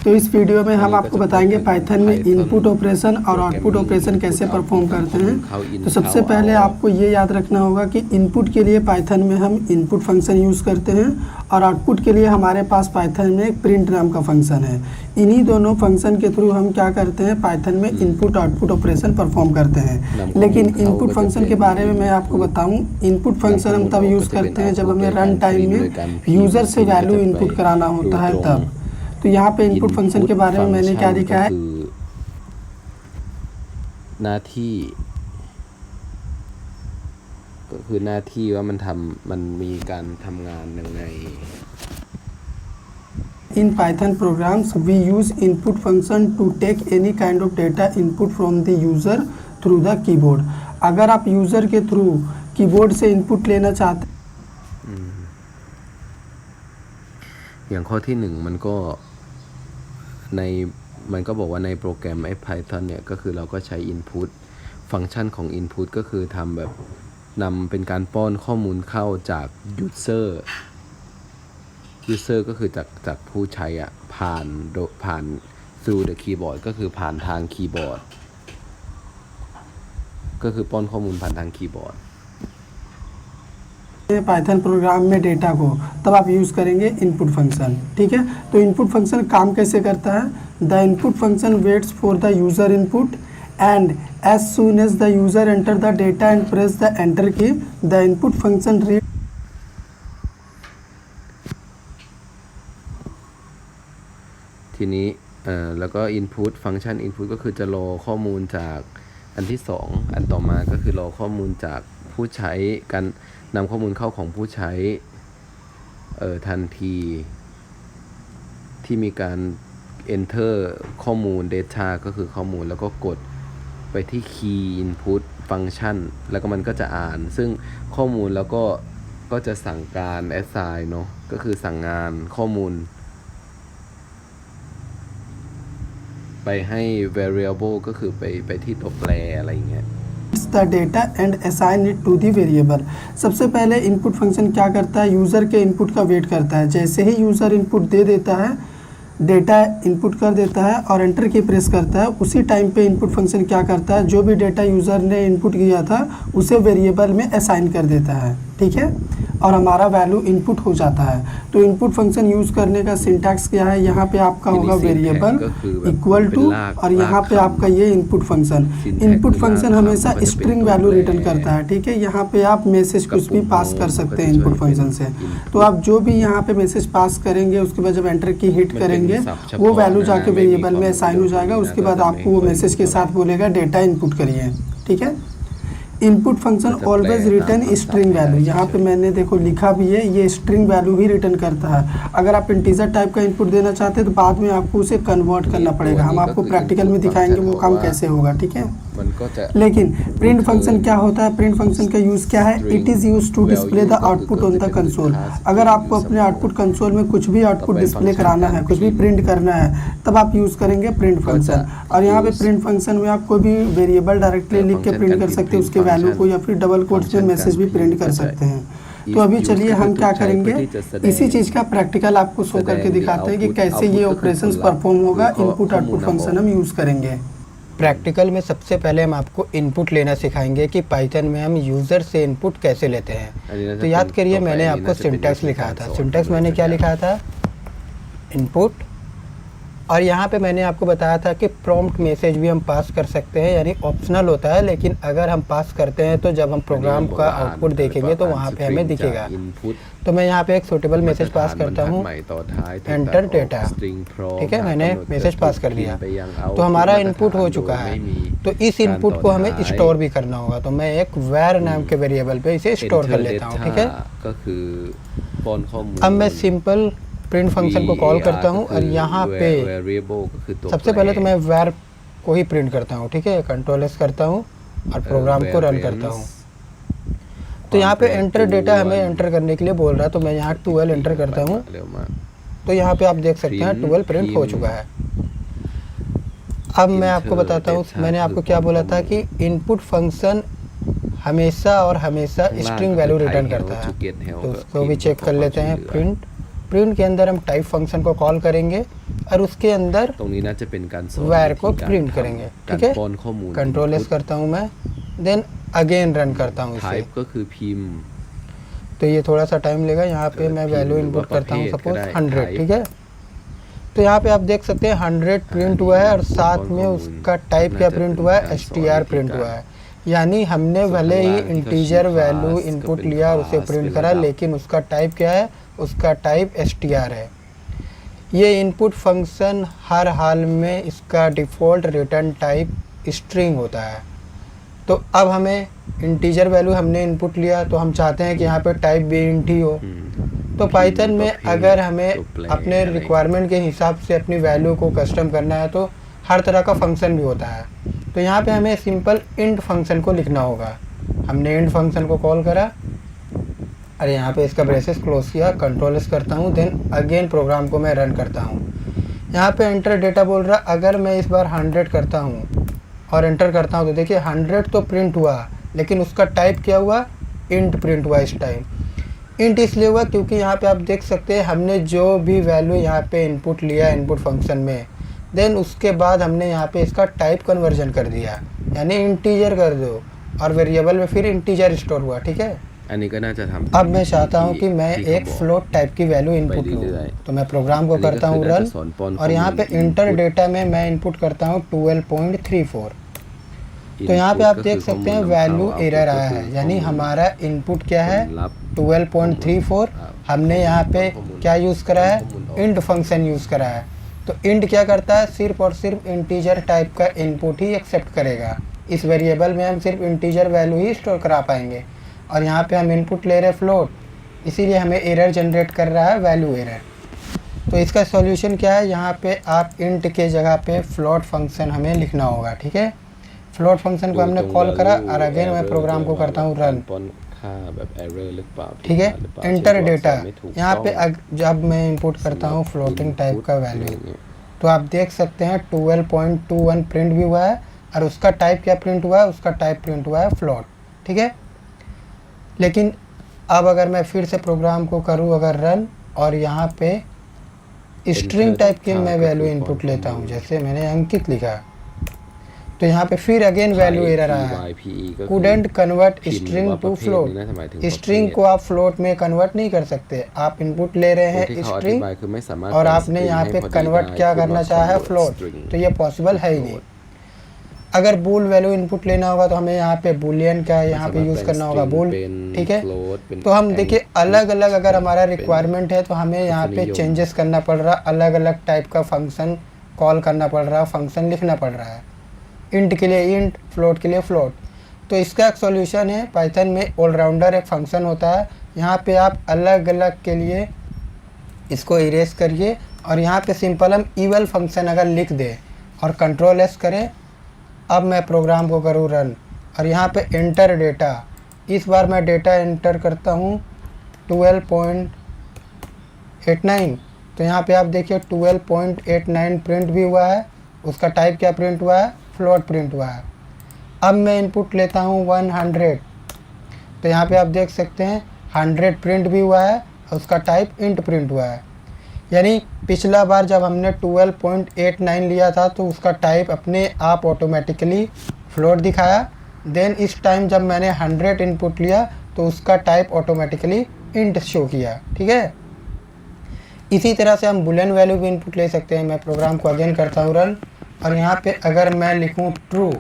तो इस वीडियो में हम आपको बताएंगे पाइथन में इनपुट ऑपरेशन और आउटपुट ऑपरेशन कैसे परफॉर्म करते हैं। तो सबसे पहले आपको ये याद रखना होगा कि इनपुट के लिए पाइथन में हम इनपुट फंक्शन यूज़ करते हैं और आउटपुट के लिए हमारे पास पाइथन में एक प्रिंट नाम का फंक्शन है। इन्हीं दोनों फंक्शन के थ्रू हम क्या करते हैं, पाइथन में इनपुट आउटपुट ऑपरेशन परफॉर्म करते हैं। लेकिन इनपुट फंक्शन के बारे में मैं आपको बताऊं, इनपुट फंक्शन हम तब यूज़ करते हैं जब हमें रन टाइम में यूज़र से वैल्यू इनपुट कराना होता है तब। तो यहाँ पे इनपुट फंक्शन के बारे में मैंने क्या लिखा है, หน้าที่ก็คือหน้าที่ว่ามันมีการทำงานยังไง In Python programs we use input function to take any kind of data input from the user through the keyboard। अगर आप यूज़र के थ्रू कीबोर्ड से इनपुट लेना चाहतेอย่างข้อที่1มันก็บอกว่าในโปรแกรมPython เนี่ยก็คือเราก็ใช้ input ฟังก์ชันของ input ก็คือทำแบบนำเป็นการป้อนข้อมูลเข้าจาก user ก็คือจากผู้ใช้ผ่าน through the keyboard ก็คือผ่านทางคีย์บอร์ดก็คือป้อนข้อมูลผ่านทางคีย์บอร์ดपाइथन programme में data को, तब आप use करेंगे इनपुट फंक्शन। ठीक है, तो इनपुट फंक्शन काम कैसे करता है, the input function waits for the user input and as soon as the user enter the data and press the enter key the input function रीड।ทีนี้แล้วก็ input ฟังก์ชัน input ก็คือจะรอข้อมูลจากอันที่2อันต่อมาก็คือรอข้อมูลจากผู้ใช้การนำข้อมูลเข้าของผู้ใช้ทันทีที่มีการ enter ข้อมูล data ก็คือข้อมูลแล้วก็กดไปที่ key input function แล้วก็มันก็จะอ่านซึ่งข้อมูลแล้วก็จะสั่งการ assign เนาะก็คือสั่งงานข้อมูลไปให้ variable ก็คือไปที่ตัวแปรอะไรอย่างเงี้ยthe data and assign it to the variable। सबसे पहले input function क्या करता है, user के input का wait करता है। जैसे ही यूज़र इनपुट दे देता है, डेटा इनपुट कर देता है और एंटर की प्रेस करता है, उसी टाइम पे इनपुट फंक्शन क्या करता है, जो भी डेटा यूज़र ने इनपुट किया था उसे वेरिएबल में असाइन कर देता है। ठीक है, और हमारा वैल्यू इनपुट हो जाता है। तो इनपुट फंक्शन यूज़ करने का सिंटैक्स क्या है, यहाँ पे आपका होगा वेरिएबल इक्वल टू और यहाँ पे आपका ये इनपुट फंक्शन। इनपुट फंक्शन हमेशा स्ट्रिंग वैल्यू रिटर्न करता है। ठीक है, यहाँ पे आप मैसेज कुछ भी पास कर सकते हैं इनपुट फंक्शन से। तो आप जो भी यहाँ पे मैसेज पास करेंगे उसके बाद जब एंटर की हिट करेंगे वो वैल्यू जाके वेरिएबल में असाइन हो जाएगा। उसके बाद आपको वो मैसेज के साथ बोलेगा डेटा इनपुट करिए। ठीक है, input function always return string value, यहाँ पे मैंने देखो लिखा भी है, ये स्ट्रिंग वैल्यू ही रिटर्न करता है। अगर आप इंटीजर टाइप का इनपुट देना चाहते हैं तो बाद में आपको उसे कन्वर्ट करना पड़ेगा। हम आपको प्रैक्टिकल में दिखाएंगे वो काम कैसे होगा। ठीक है, लेकिन प्रिंट फंक्शन क्या होता है, प्रिंट फंक्शन का यूज़ क्या है, it is use to display the output on the console. अगर आपको अपने आउटपुट कंसोल में कुछ भी आउटपुट डिस्प्ले कराना है, कुछ भी प्रिंट करना है, तब आप यूज़ करेंगे प्रिंट फंक्शन। और यहाँ पे प्रिंट फंक्शन में आप कोई भी वेरिएबल डायरेक्टली लिख के प्रिंट कर सकते हैं उसके वैल्यू को, या फिर डबल कोट्स में मैसेज भी प्रिंट कर सकते हैं। तो अभी चलिए हम क्या करेंगे, इसी चीज़ का प्रैक्टिकल आपको शो करके दिखाते हैं कि कैसे ये ऑपरेशंस परफॉर्म होगा। इनपुट आउटपुट फंक्शन हम यूज़ करेंगे। प्रैक्टिकल में सबसे पहले हम आपको इनपुट लेना सिखाएंगे कि पाइथन में हम यूज़र से इनपुट कैसे लेते हैं। तो याद करिए मैंने आपको सिंटैक्स लिखा था। सिंटैक्स मैंने क्या लिखा था, इनपुट, और यहाँ पे मैंने आपको बताया था कि प्रॉम्प्ट मैसेज भी हम पास कर सकते हैं, यानी ऑप्शनल होता है, लेकिन अगर हम पास करते हैं तो जब हम प्रोग्राम का आउटपुट देखेंगे तो वहाँ पे हमें दिखेगा। तो मैं यहाँ पे एक सूटेबल मैसेज पास करता हूँ, एंटर डेटा। ठीक है, मैंने मैसेज पास कर दिया तो हमारा इनपुट हो चुका है। तो इस इनपुट को हमें स्टोर भी करना होगा, तो मैं एक वैर नाम के वेरिएबल पे इसे स्टोर कर लेता हूँ। ठीक है, अब मैं सिंपल प्रिंट फंक्शन को कॉल करता हूँ और यहाँ पे सबसे पहले तो मैं वैर को ही प्रिंट करता हूँ। ठीक है, कंट्रोल एस करता हूँ और प्रोग्राम को रन करता हूँ। तो यहाँ पे एंटर डेटा हमें एंटर करने के लिए बोल रहा है, तो मैं यहाँ 12 एंटर करता हूँ। तो यहाँ पे आप देख सकते हैं 12 प्रिंट हो चुका है। अब मैं आपको बताता हूँ, मैंने आपको क्या बोला था कि इनपुट फंक्शन हमेशा और हमेशा स्ट्रिंग वैल्यू रिटर्न करता है। तो उसको भी चेक कर लेते हैं। प्रिंट के अंदर हम टाइप फंक्शन को कॉल करेंगे और उसके अंदर ตรงนี้น่าจะเป็นการสอน where วิธี को การ प्रिंट ทำ करेंगे, การ ठीक है। ป้อนข้อมูล कंट्रोल एस करता हूँ मैं, देन अगेन रन करता हूँ इसे। type ก็คือพิมพ์ तो ये थोड़ा सा टाइम लेगा। यहाँ पे मैं फिर वैल्यू हुआ इनपुट करता हूँ प्रभेद सपोज का 100, type। ठीक है। तो यहाँ पे आप देख सकते हैं 100 प्रिंट हुआ है और साथ में उसका टाइप क्या प्रिंट हुआ है, str प्रिंट हुआ है। यानी हमने भले ही इंटीजर वैल्यू इनपुट लिया और उसे प्रिंट करा, लेकिन उसका टाइप क्या है, उसका टाइप str है। ये इनपुट फंक्शन हर हाल में इसका डिफ़ॉल्ट रिटर्न टाइप स्ट्रिंग होता है। तो अब हमें इंटीजर वैल्यू हमने इनपुट लिया, तो हम चाहते हैं कि यहाँ पे टाइप भी इंट ही हो। तो पाइथन में अगर हमें अपने रिक्वायरमेंट के हिसाब से अपनी वैल्यू को कस्टम करना है तो हर तरह का फंक्शन भी होता है। तो यहाँ पे हमें सिंपल इंट फंक्शन को लिखना होगा। हमने इंट फंक्शन को कॉल करा और यहाँ पे इसका ब्रेसेस क्लोज किया, कंट्रोल एस करता हूँ, देन अगेन प्रोग्राम को मैं रन करता हूँ। यहाँ पे एंटर डेटा बोल रहा, अगर मैं इस बार 100 करता हूँ और एंटर करता हूँ तो देखिए 100 तो प्रिंट हुआ, लेकिन उसका टाइप क्या हुआ, इंट प्रिंट हुआ इस टाइम। इंट इसलिए हुआ क्योंकि यहाँ पे आप देख सकते हैं हमने जो भी वैल्यू यहाँ पे इनपुट लिया इनपुट फंक्शन में, देन उसके बाद हमने यहाँ पे इसका टाइप कन्वर्जन कर दिया, यानी इंटीजर कर दो, और वेरिएबल में फिर इंटीजर स्टोर हुआ, ठीक है। อันนี้ก็น่าจะทำ अब मैं चाहता हूँ कि मैं एक फ्लोट टाइप की वैल्यू इनपुट लूँ, तो मैं प्रोग्राम को करता हूँ रन, और यहाँ पे इंटर डेटा में मैं इनपुट करता हूँ 12.34। तो यहाँ पे आप देख सकते हैं वैल्यू एरर आया है, यानी हमारा इनपुट क्या है 12.34। हमने यहाँ पे क्या यूज़ करा है, इंट फंक्शन यूज़ करा है। तो इंट क्या करता है, सिर्फ और सिर्फ इंटीजर टाइप का इनपुट ही एक्सेप्ट करेगा। इस वेरिएबल में हम सिर्फ इंटीजर वैल्यू ही स्टोर करा पाएंगे, और यहाँ पे हम इनपुट ले रहे हैं फ्लोट, इसीलिए हमें एरर जनरेट कर रहा है, वैल्यू एरर। तो इसका सॉल्यूशन क्या है, यहाँ पे आप इंट के जगह पे फ्लोट फंक्शन हमें लिखना होगा, ठीक है। फ्लोट फंक्शन को हमने कॉल करा और अगेन मैं प्रोग्राम को करता हूँ रन, ป้อนค่าแบบ error หรือเปล่า ठीक है। หรือเปล่า इंटर เช่น डेटा, ไม่ถูก यहाँ ต้อง पे जब मैं इंपुट करता हूँ फ्लोटिंग टाइप का वैल्यू, तो आप देख सकते हैं 12.21 प्रिंट भी हुआ है, और उसका टाइप क्या प्रिंट हुआ है, उसका टाइप प्रिंट हुआ है फ्लोट, ठीक है। लेकिन अब अगर मैं फिर से प्रोग्राम को करूँ अगर रन, और यहाँ पे स्ट्रिंग टाइप की मैं वैल्यू इनपुट लेता हूँ, जैसे मैंने अंकित लिखा, तो यहाँ पे फिर अगेन वैल्यू एरर आया है, couldn't convert string to float। String को आप फ्लोट में कन्वर्ट नहीं कर सकते, आप इनपुट ले रहे हैं स्ट्रिंग और आपने यहाँ पे कन्वर्ट क्या करना चाहा है, फ्लोट, तो ये पॉसिबल है ही नहीं। अगर बूल वैल्यू इनपुट लेना होगा तो हमें यहाँ पे बूलियन का यहाँ पे यूज़ करना होगा बूल, ठीक है। तो हम देखिए अलग अलग अगर हमारा रिक्वायरमेंट है तो हमें यहाँ पे चेंजेस करना पड़ रहा, अलग अलग टाइप का फंक्शन कॉल करना पड़ रहा, फंक्शन लिखना पड़ रहा है। इंट के लिए इंट, फ्लोट के लिए फ्लोट। तो इसका एक सॉल्यूशन है, पाइथन में ऑलराउंडर एक फंक्शन होता है, यहाँ पे आप अलग अलग के लिए इसको इरेज करिए, और यहाँ पे सिंपल हम इवल फंक्शन अगर लिख दें और कंट्रोल एस करें। अब मैं प्रोग्राम को करूँ रन, और यहाँ पे एंटर डेटा, इस बार मैं डेटा एंटर करता हूँ 12.89। तो यहाँ पे आप देखिए 12.89 प्रिंट भी हुआ है, उसका टाइप क्या प्रिंट हुआ है, फ्लोट प्रिंट हुआ है। अब मैं इनपुट लेता हूँ 100, तो यहाँ पे आप देख सकते हैं 100 प्रिंट भी हुआ है, उसका टाइप इंट प्रिंट हुआ है। यानी पिछला बार जब हमने 12.89 लिया था तो उसका टाइप अपने आप ऑटोमेटिकली फ्लोट दिखाया, देन इस टाइम जब मैंने 100 इनपुट लिया तो उसका टाइप ऑटोमेटिकली इंट शो किया, ठीक है। इसी तरह से हम बुलियन वैल्यू भी इनपुट ले सकते हैं। मैं प्रोग्राम को अगेन करता हूँ रन, और यहाँ पे अगर मैं लिखूँ ट्रू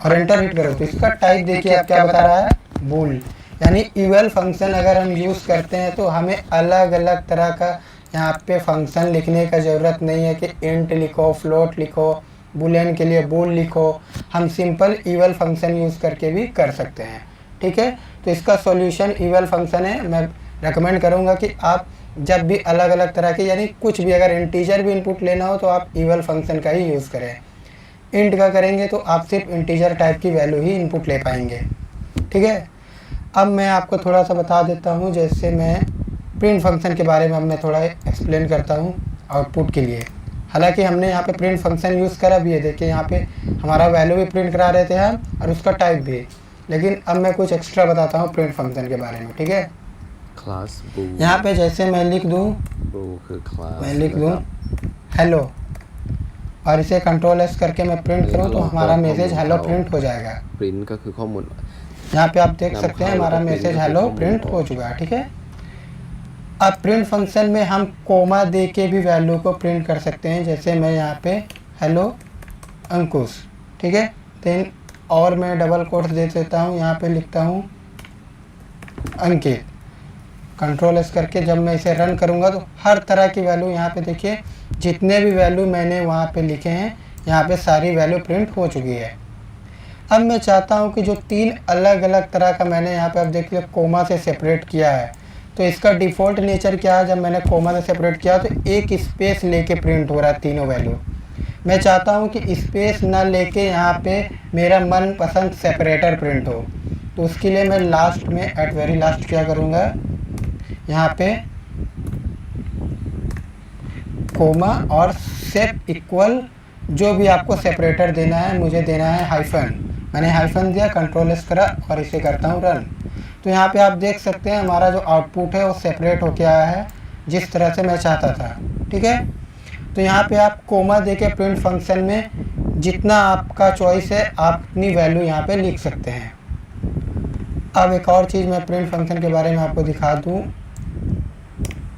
और एंटर हिट करूँ तो इसका टाइप देखिए अब क्या बता रहा है, बूल। यानी इवल फंक्शन अगर हम यूज़ करते हैं तो हमें अलग अलग तरह का यहाँ पे फंक्शन लिखने का ज़रूरत नहीं है कि इंट लिखो, फ्लोट लिखो, बुलियन के लिए बूल लिखो, हम सिंपल इवल फंक्शन यूज़ करके भी कर सकते हैं, ठीक है। तो इसका सॉल्यूशन इवल फंक्शन है। मैं रेकमेंड करूँगा कि आप जब भी अलग अलग तरह के, यानी कुछ भी अगर इंटीजर भी इनपुट लेना हो तो आप इवल फंक्शन का ही यूज़ करें। इंट का करेंगे तो आप सिर्फ इंटीजर टाइप की वैल्यू ही इनपुट ले पाएंगे, ठीक है। अब मैं आपको थोड़ा सा बता देता हूँ, जैसे मैं प्रिंट फंक्शन के बारे में अब मैं थोड़ा एक्सप्लेन करता हूँ आउटपुट के लिए। हालांकि हमने यहाँ पे प्रिंट फंक्शन यूज़ करा भी है, देखिए यहाँ पे हमारा वैल्यू भी प्रिंट करा रहे थे हम और उसका टाइप भी, लेकिन अब मैं कुछ एक्स्ट्रा बताता हूँ प्रिंट फंक्शन के बारे में, ठीक है।ข class bool यहाँ पे जैसे मैं लिख दूँ, bool คือ class मैं लिख दूँ हेलो और इसे कंट्रोल एस करके मैं प्रिंट करूँ तो हमारा मैसेज हेलो प्रिंट हो जाएगा। print ก็คือข้อมูล यहाँ पे आप देख सकते हैं हमारा मैसेज हेलो प्रिंट हो चुका है। ठीक है, अब प्रिंट फंक्शन में हम कोमा दे के भी वैल्यू को प्रिंट कर सकते हैं। जैसे मैं यहाँ पे हेलो अंकुश, ठीक है, देन और मैं डबल कोट्स दे देता हूँ, यहाँ पे लिखता हूँ अंकित, कंट्रोल एस करके जब मैं इसे रन करूँगा तो हर तरह की वैल्यू यहाँ पे देखिए, जितने भी वैल्यू मैंने वहाँ पे लिखे हैं यहाँ पे सारी वैल्यू प्रिंट हो चुकी है। अब मैं चाहता हूँ कि जो 3 अलग अलग तरह का मैंने यहाँ पे अब देखिए कोमा से सेपरेट किया है, तो इसका डिफ़ॉल्ट नेचर क्या है, जब मैंने कोमा से सेपरेट किया तो एक स्पेस लेके प्रिंट हो रहा है तीनों वैल्यू। मैं चाहता हूँ कि स्पेस ना लेके यहाँ पे मेरा मनपसंद सेपरेटर प्रिंट हो, तो उसके लिए मैं लास्ट में एट वेरी लास्ट क्या करूँगा, यहाँ पे कोमा और सेप इक्वल जो भी आपको सेपरेटर देना है, मुझे देना है हाइफन, मैंने हाइफन दिया, कंट्रोल एस करा और इसे करता हूँ रन। तो यहाँ पे आप देख सकते हैं हमारा जो आउटपुट है वो सेपरेट होके आया है जिस तरह से मैं चाहता था। ठीक है, तो यहाँ पे आप कोमा दे के प्रिंट फंक्शन में जितना आपका चॉइस है आप अपनी वैल्यू यहाँ पे लिख सकते हैं। अब एक और चीज़ मैं प्रिंट फंक्शन के बारे में आपको दिखा दूँ।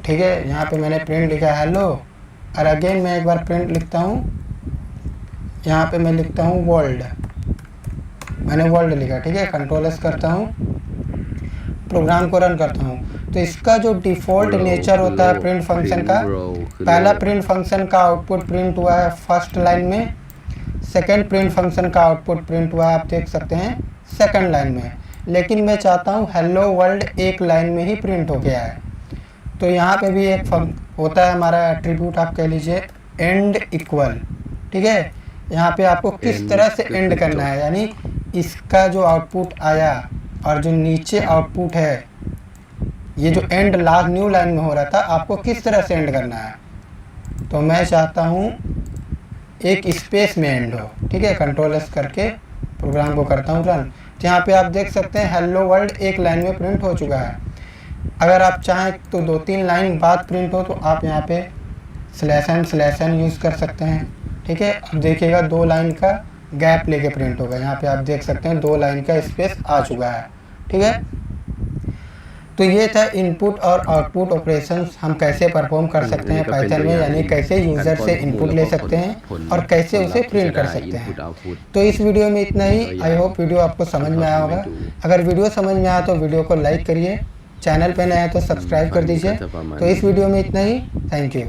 ठीक है, यहाँ पे मैंने प्रिंट लिखा है हेलो और अगेन मैं एक बार प्रिंट लिखता हूँ, यहाँ पे मैं लिखता हूँ वर्ल्ड, मैंने वर्ल्ड लिखा। ठीक है, कंट्रोल एस करता हूँ, प्रोग्राम को रन करता हूँ। तो इसका जो डिफ़ॉल्ट नेचर होता है प्रिंट फंक्शन का, पहला प्रिंट फंक्शन का आउटपुट प्रिंट हुआ है फर्स्ट लाइन में, सेकंड प्रिंट फंक्शन का आउटपुट प्रिंट हुआ है आप देख सकते हैं सेकंड लाइन में, लेकिन मैं चाहता हूँ हेलो वर्ल्ड एक लाइन में ही प्रिंट हो गया है। तो यहाँ पे भी एक होता है हमारा एट्रीब्यूट, आप कह लीजिए एंड इक्वल। ठीक है, यहाँ पे आपको किस तरह से एंड करना है, यानी इसका जो आउटपुट आया और जो नीचे आउटपुट है, ये जो एंड लास्ट न्यू लाइन में हो रहा था, आपको किस तरह से एंड करना है। तो मैं चाहता हूँ एक स्पेस में एंड हो। ठीक है, कंट्रोल एस करके प्रोग्राम को करता हूँ रन। तो यहाँ पे आप देख सकते हैं हेलो वर्ल्ड एक लाइन में प्रिंट हो चुका है। अगर आप चाहें तो 2-3 लाइन बाद प्रिंट हो तो आप यहाँ पे /n यूज़ कर सकते हैं। ठीक है, अब देखिएगा 2 लाइन का गैप लेके प्रिंट होगा। यहाँ पे आप देख सकते हैं 2 लाइन का स्पेस आ चुका है। ठीक है, तो ये था इनपुट और आउटपुट ऑपरेशंस हम कैसे परफॉर्म कर सकते हैं पाइथन में, यानी कैसे यूज़र से इनपुट ले सकते हैं और कैसे उसे प्रिंट कर सकते हैं। तो इस वीडियो में इतना ही। आई होप वीडियो आपको समझ में आया होगा। अगर वीडियो समझ में आया तो वीडियो को लाइक करिए, चैनल पे नया है तो सब्सक्राइब कर दीजिए। तो इस वीडियो में इतना ही, थैंक यू।